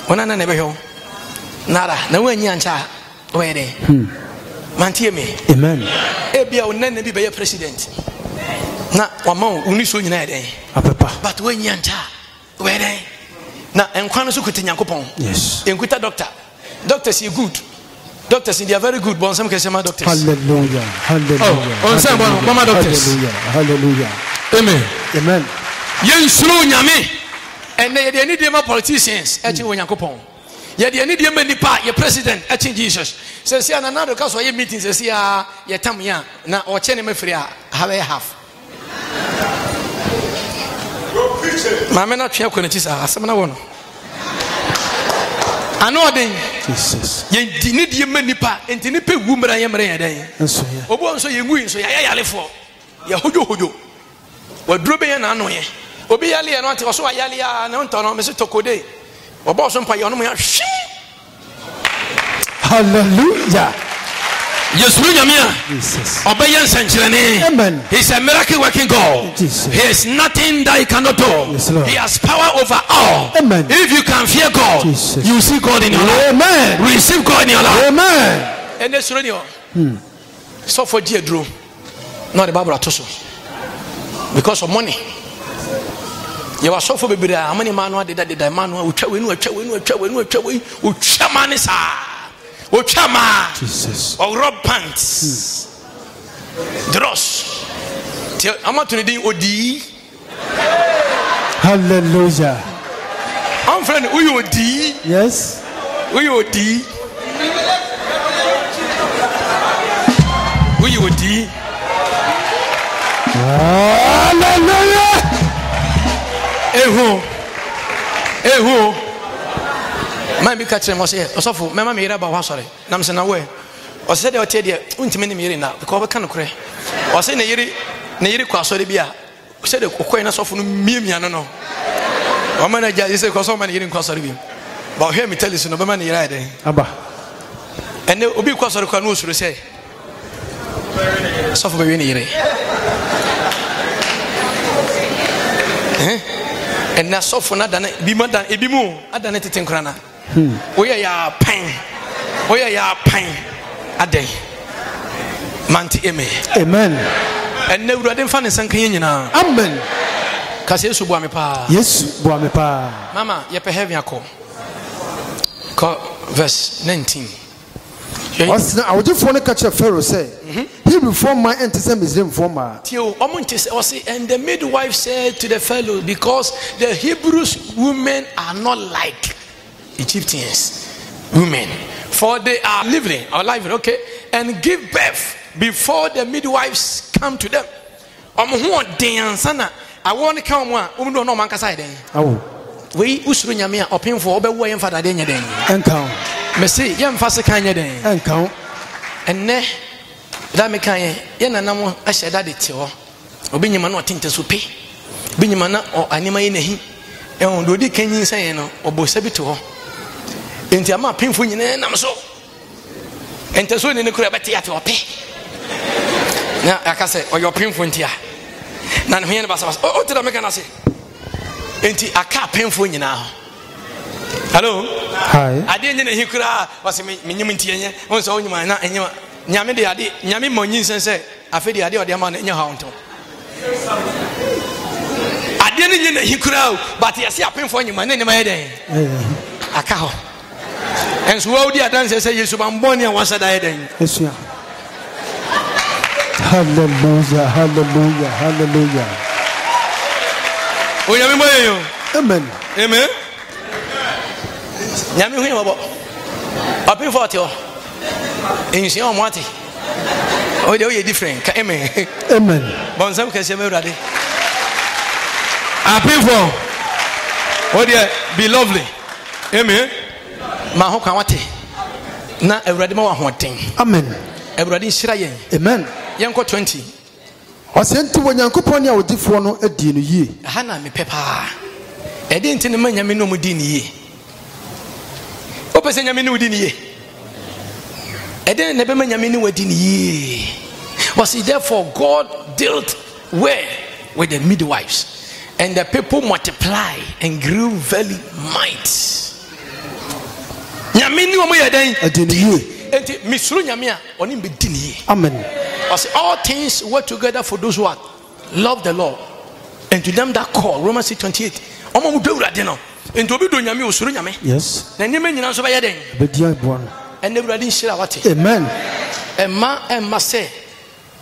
ona na be hwe wo nara na wanyi ancha we de mantie me amen e bia onan na bi be president na wama uni so nyina den apepa but wanyi ancha we de na enkwan no so kuta Nyankopon yes enkuta doctors are good doctors they are very good but some kesema doctors hallelujah hallelujah on say mama doctors hallelujah amen amen yen suru nyame and they need them politicians echi wo Nyankopon ye they need them nipa ye president echi Jesus say say na do ka so ye meetings say ya ye tam ya na o che ne mafiri a have half mama na twa ko ne ti sa asem na wo no ano den Jesus ye dini die manipa enti ne pe wu mra ye mra ye den enso ya obo nso ye ngui nso ya yalefo ye hojo waduro be ye na ano ye obi yale ye no ante so yale ya na nto no me se tokode obo so mpa ye no ya hwe hallelujah Yesu nyamia Jesus obeyen sanchirene amen he's a miracle working God Jesus. He is nothing that he cannot do yes, he has power over all amen if you can fear God Jesus. you see God in your life amen receive God in your life amen and this radio so for Diedro not the Bible atoso because of money you are so for baby how many man did that man utwa mani sa Ochama Jesus or rob pants dross I'm not to do odi hallelujah I'm friend who you odi yes who you odi who you odi hallelujah ehu man bi catch them say osofo mema me yira ba wa sore nam se na we o se de o tie de untime ne me yiri na because be kan kure o se ne yiri kwa sore bi a o se de kokoi na sofo no miemia no o ma na ja say ko so ma ne yiri kwa sore bi ba o hear me tell you no be ma ne yira de aba ene obi kwa sore kwa no osuro say sofo be ne yiri and na sofo na dane bi ma dan ebi mu adane tete nkrana oya ya pan adai manti amen and na urade mfa ne sankan nyina amen kasi Yesu bua me pa mama ye pe heaven akọ ko verse 19 I would just want to catch a Pharaoh say, he will form my antisemitism for my. And the midwife said to the fellow, because the Hebrews women are not like Egyptians women, for they are living or living, okay, and give birth before the midwives come to them. I want to come one. No man can say then. We usru nyame a opinfo obewu yen fada de nyeden enkan me say yen fase kan nyeden enkan enne da me kan yen nanam a sheda de te ho obinyima na otinte so pe binyima na anima ye nahi ehun do di kanyin san no obosa bi te ho enti ama pinfo nyine nam so ente so ne kura beti ate ope na akase oyo pinfo ntia na ne basa basa o te da me kan ase enti aka penfo nyina ho. Hello, hi ade nyina hikura wase menyim ntienye won so onyima na enyima nyame de ade nyame monyin sense afi de ade ode ma na enya ha wonto ade ne nyina hikura but yesi apenfo nyima na nyima yeden aka ho enso wa odi adanse se Yesu ban boni an wasa da yeden esua. Hallelujah, hallelujah, hallelujah. Amen. Amen. Nyame hu yebo. Open 40. Ensi o mwati. O de o ye different. Ka amen. Amen. Bon sam ka se me urade. Open for. O de be lovely. Amen. Ma ho kan wate. Na urade ma wa hoten. Amen. Urade nhira yen. Amen. Yen ko 20. Ɔsɛnti wɔnyankopɔn ne awodifoɔ no adi no yie. Aha na me pepa. Edi nti ne ma nyame no mu di ne yie. O pese nyame no di ne yie. Edi ne be ma nyame no wadi ne yie. Was it therefore God dealt well with the midwives, and the people multiplied and grew very might. Nyame ni omo yeden adi ne yie. Enti misuru nyame a oni be di ne yie. Amen. As all things work together for those who are love the Lord, and to them that call. Romans 6:28. Omo mu do urade no. Enti obi do nyame osuru nyame. Yes. Na nyame nyina so ba yeden. Be dia bono. And the urade nhira wate. Amen. Emma say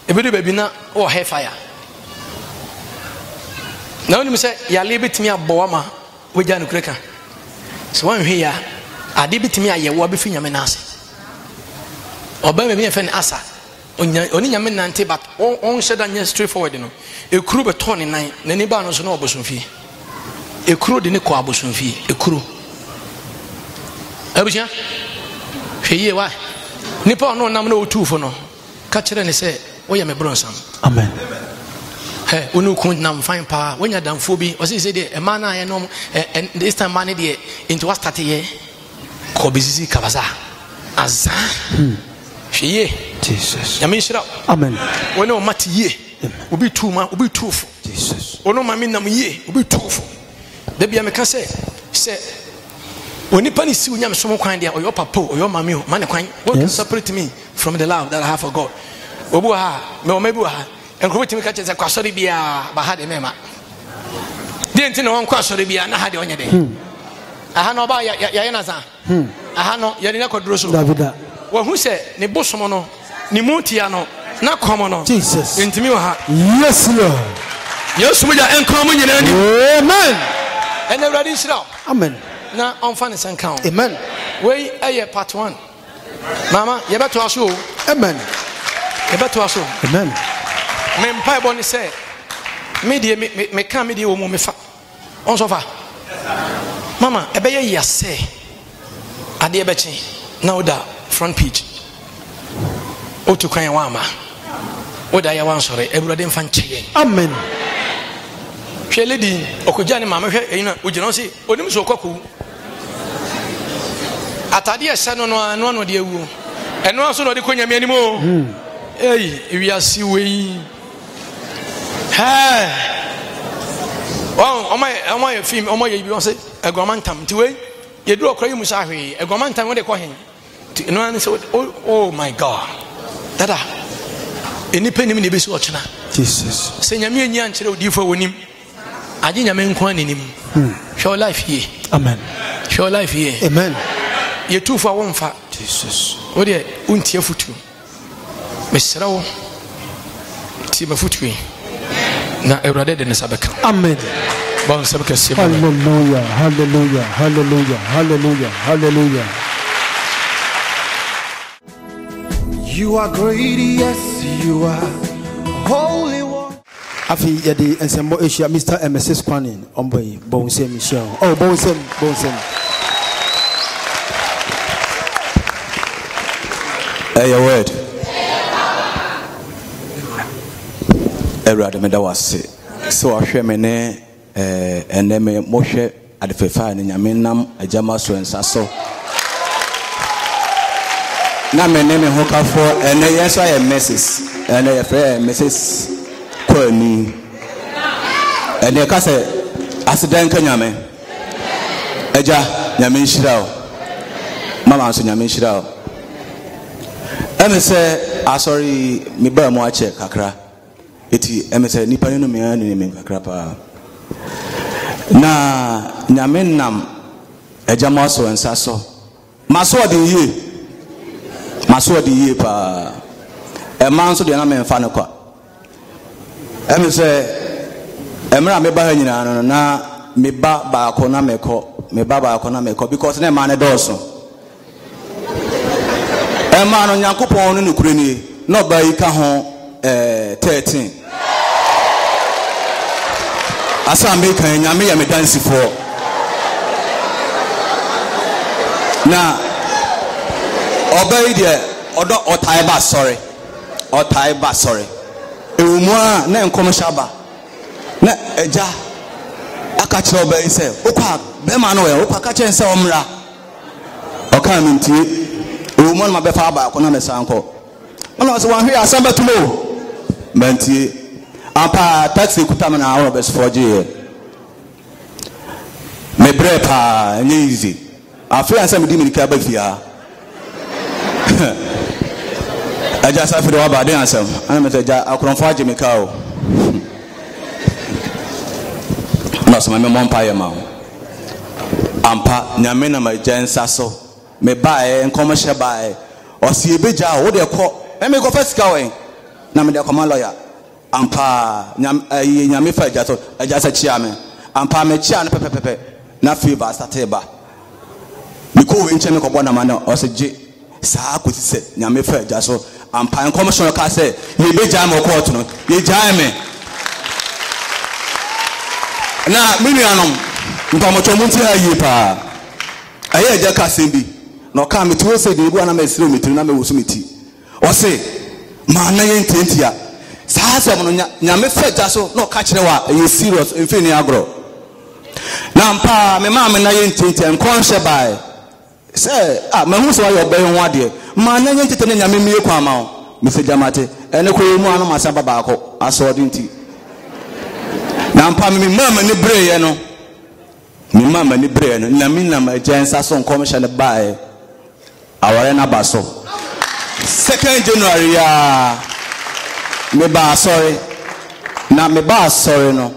ebi do baby na o hair fire. Na oni me say ya le betimi abowa ma wogya no kureka. So wan hwe ya ade betimi ayewo abefi nyame na ase. Oba me bi fen asa. Oni nyame nante but on said that straightforward no. Ekuru be ton nan na ni ba no so na obosomfie. Ekuru de ne ko abosomfie. Ekuru. Abuja. Hweye wa. Nipa no nam na otufo no. Ka kire ne se wo ye me bronsam. Amen. Hey, unu kun nam fine pa. When you damfo bi, o say de e man na ye no and this time man de into what start here. Ko bizisi kabaza. Azza. Hweye. Jesus. Yamishira. Amen. When o mati ye. Obi tuma, obi tufu. Jesus. Ono mami nam ye, obi tufu. Debi ameka say onipa ni si unyam so kwan dia oyo papa oyo mami o man kwan. What can separate me from the love that I have for God? Obu ha, me o mebu ha. Enko betimi ka chese kwasori bia ba ha de mema. De nti no won kwasori bia na ha de onye de. Aha no ba ya na za. Aha no ya ni na koduro so. Davida. Wo hu se ne bosomo no, ne mutia no, na komo no. Jesus. Ntimi wa ha. Yes Lord. Yesu mu ja enko mu nyina ni. Amen. And everybody shira. Amen. Na on fan is count. Amen. We aye part 1. Mama, you better aso. Amen. You better aso. Amen. Me mpa boni say me die me kan me die o mu me fa. On so fa. Mama, ebe ye yase. Ade ebe chi. Na oda front page. O to kan wa ma. Oda ya wan sore. Everybody mfa nche. Amen. Hwe lady okogya ne mama hwe eyina ogina si onim so kwaku. Atade ese no no de awu. Eno aso no de konyame anim o. Ei, ewiase wei. Ha. Omo ye film, omo ye bi won say egomantam ti wei. Ye duro kora yimu sa hwe. Egomantam we de ko hen. Eno an say oh my God. Dada. Enipa nim ne be si ochina. Jesus. Se nyame anyi ankere odifo wonim. Aje nyame nko anenim. Show life here. Amen. Show life here. Amen. ye tu fa won fa Jesus o de untie futu mesra wo ti ba futu na Ewurade de ne sabeka amen bon sabeka se hallelujah hallelujah hallelujah hallelujah hallelujah. You are great, yes you are holy one. Afi yadi ensemble Asia Mr. and Mrs. Kwanin omboy bonse Michelle oh bonse your word Ewurade me da wase so ahwe me ne eneme mohwe adefefa ne nyame nam ajama so ensa so na me ne me hokafo ene yeso aye Mrs. ene ye frɛ Mrs. Kwani ene ka se aseden ka nyame eja nyame nhyira o mama so nyame nhyira o eme se asori me ba mo ache kakra eti eme se nipa no me anu me kakra pa na nyame nam eja mo so ensa so maso de yie pa e man so de na me mfa ne kwa eme se emra me ba ha nyina no na me ba ko na meko because na man ne doso e man no Nyankopɔn no nukure ni na ba yi ka ho 13 asa me kan nyame ya me dansi fo na obai de odo otai ba sorry ewumu a na enkom shaba na eja aka kire obai se okwa be ma no we okwa ka kire se omra oka mintie ewumu ma be fa ba ko na me sanko ona so wan hwe asamba tumo mantie apa taxi kuta na awon best 4G me brepa nye easy afi ansa me di me ka ba fia aja safi do ba de ansam ana me ja akronfo age me ka o na so me mompa ye ma ampa nyame na ma jansa so me bae enkom hye bae o si ebeja wo de ko me ko fasika wen na me de ko ma lawyer ampa nyame fa aja so aja sa chia me ampa me chia no pepepepe na favor start ba me ko we nche me ko bona ma na o se je saa ko ti se nyame fa aja so ampa enkom so ka se ye beja me ko oto no ye jaa me na minuanom npamoto munti ayi pa aye aja ka se bi no ka me tuwo se de bu ana me sire me tiri na me wosu me ti o se ma na ye ntentia saa se mo nyame fa aja so no ka kire wa ye serious mfe ni agro na mpa me ma me na ye ntentia nkon hye bai se me hu so wa yo be ho ade ma na ye ntete nyame mi ekwa ma o me se jamate ene ko mu anu ma sa baba ko aso de nti na mpa me mama ni breye no me mama ni breye no na mi na ma jansa so nkom hye ne bai aware na baso 2nd January ya me ba sorry na me ba sorry no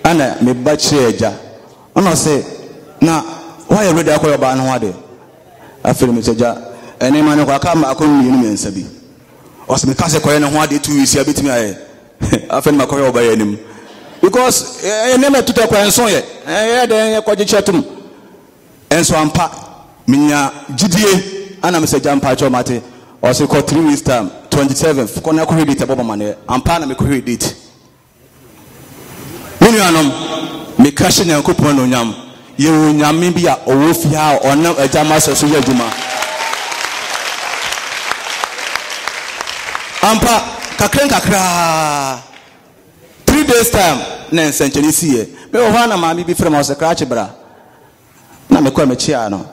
ana me ba chire eja ona say na why ready akoyo ba no ade afiri me seja ene ma ne kwa ka ma akon mi ni mensa bi o se me ka se koye ne ho ade 2 weeks ya betimi aye afiri ma koyo ba ya nim because ene me tuta kwa enso ye de kwa gichetum enso ampa minya gidie ana me seja ampa cho mate o se ko 3 weeks time 27th ko na ko ready te boba mane ampa na me ko ready it minuanom me ka hye Nyankopɔn no nyam ye wo nyame bi a owo fi ha ona ajama so ye adwuma ampa kakra 3 days time na nsencheni sie me wo ha na maami bi frem o se krache bra na me ko me chia no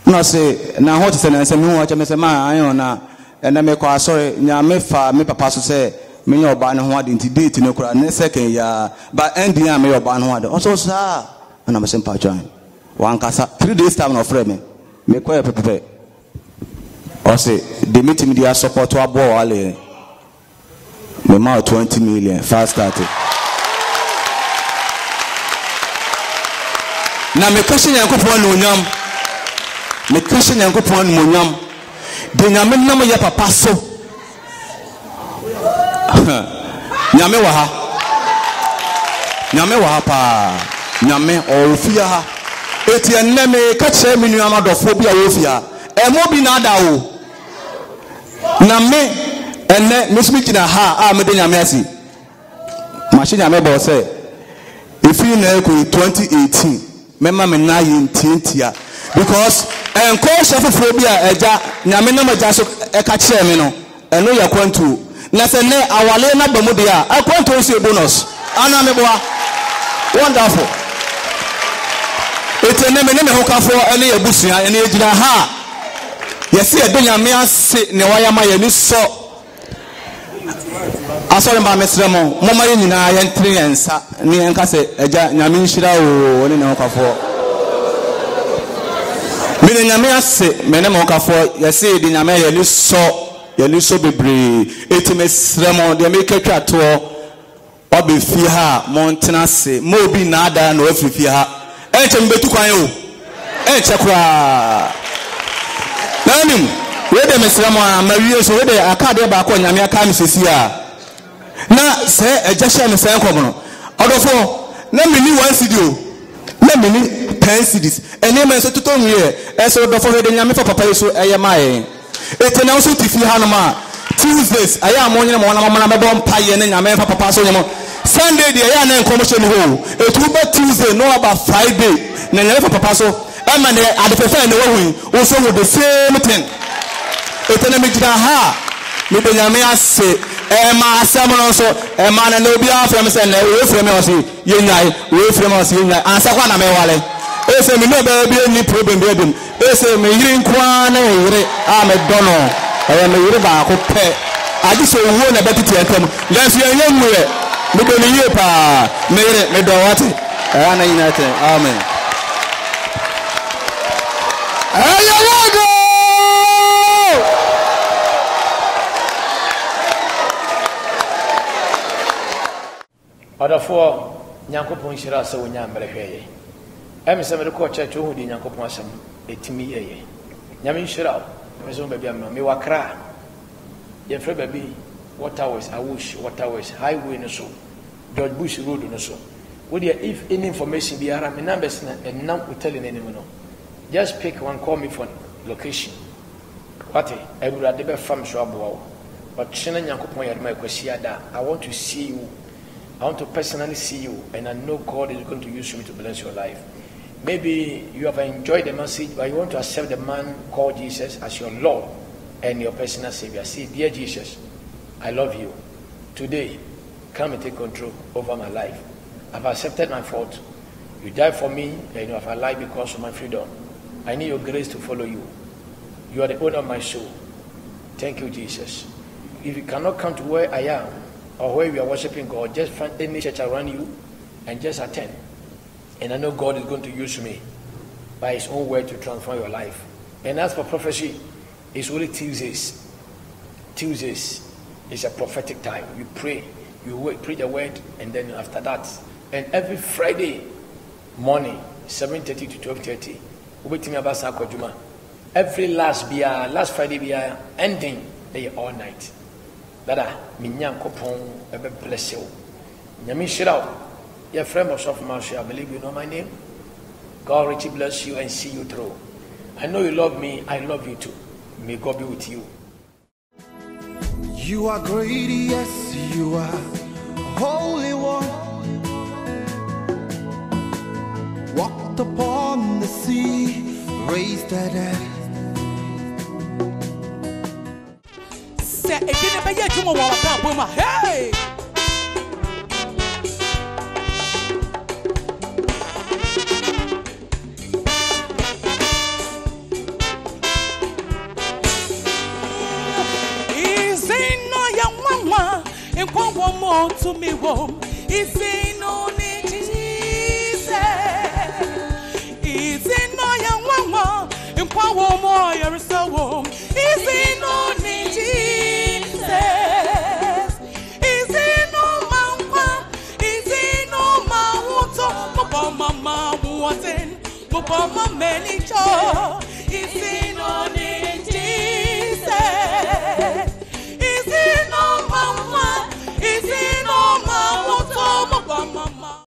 no se na ho te se na nse me ho acha me se ma ayo na ena me ko asore nyame fa me papa so se me nyo ba ne ho ade nti date ne kura ne second ya ba ending a me yo ba ne ho ade o so sa na me se mpa join wan kasa 3 days time no frame me ko ya pepepe o se the meeting dia support wa bo wale me ma 20 million fast started na me question Nyankopɔn no nyam me Christian Yankopon Munyam. De nyame nam ye papa so. Nyame wa ha. Nyame wa ha pa. Nyame ofia ha. Eti enne me ka che me nua madofo bia wo fia. E mo bi na da wo. Na me enne me sumi kina ha a me de nyame asi. Ma she nyame bo say if you na ko 2018 mema me na ye ntientia because enko shafofo bia eja nyame na maja so e ka che me no eno ya kwantu na se ne awale na ba mu de a akwantu se bonus ana me boa wonderful. Etene me ne me hokafo ene yabusua ene ejira ha yesi edo nyame ase ne wayama ye ni so asore ba mesremo moma ye nyina ye ntre yensa ne enka se eja nyame nhira o ne hokafo me ne nyame ase me ne hokafo yesi edi nyame ye ni so bebre eti mesremo de me ketwa to obe fi ha montena se mo bi na ada na ofifi ha enche mbetu kwan yo enche kwa nanim we de mesramo amawie so we de akade ba ko nyame aka mi sesi a na se eja hye me sen kom no odofo na mini 1 cedi o na mini 10 cedis ene me so toto nwie eso odofo we de nyame fa papa yeso eye mae etena so tifi ha no ma Tuesdays aya amonye mo na mama na mebo mpaye ne nyame fa papa so nyemo Sunday dey aya na enkomotion ho etu ba Tuesday no about Friday na nyame fa papa so ama ne adepefa ne wahu wo so wo the same thing etena me jira ha me de nyame ase ma asem no so ma na obi afre me se na we frem me wasi ye nyai we frem wasi ye nyai ansa kwa na me wale ese me no ba bi ni problem bi edum ese me yiri nkwa na yiri a me dono I am a river, I just want a better to come. Let's hear young way. We don't hear pa. Me do what? Anna United. Amen. Other four Yankopon Shira so Yambre. I'm some of the coach at Johudi Yankopon some 8 me. Yamin Shira. Me wakra ye free baby waterways awush waterways highway no so George Bush road no so with if any information be ara me numbers and now we telling anyone no just pick one, call me for location what everybody be from so abo but chena Yankopon yar my kwesi ada I want to see you, I want to personally see you, and I know God is going to use me to bless your life. Maybe you have enjoyed the message, but you want to accept the man called Jesus as your Lord and your personal Savior. See, dear Jesus, I love you. Today, come and take control over my life. I've accepted my fault. You died for me, and you have alive because of my freedom. I need your grace to follow you. You are the owner of my soul. Thank you, Jesus. If you cannot come to where I am, or where we are worshiping God, just find any church around you and just attend. And I know God is going to use me by his own word to transform your life. And as for prophecy, it's only Tuesdays. Tuesdays is a prophetic time. You pray, you preach the word, and then after that, and every Friday morning, 7:30 to 12:30, we wait about Sakojuma. Every last Friday ending they all night. Dada, minyam kopon ebe bless you. Nyami shirao. Your friend of Marshall, I believe you know my name. God richly bless you and see you through. I know you love me, I love you too. May God be with you. You are great, yes, you are Holy One. Walked upon the sea, raised the dead. Hey! One more to me, home. If you know Jesus, is it no young one? And one more, you're so warm. Is it no Jesus? Is it no man? Is it no man? Mama, wanting, Mama, many joy. Is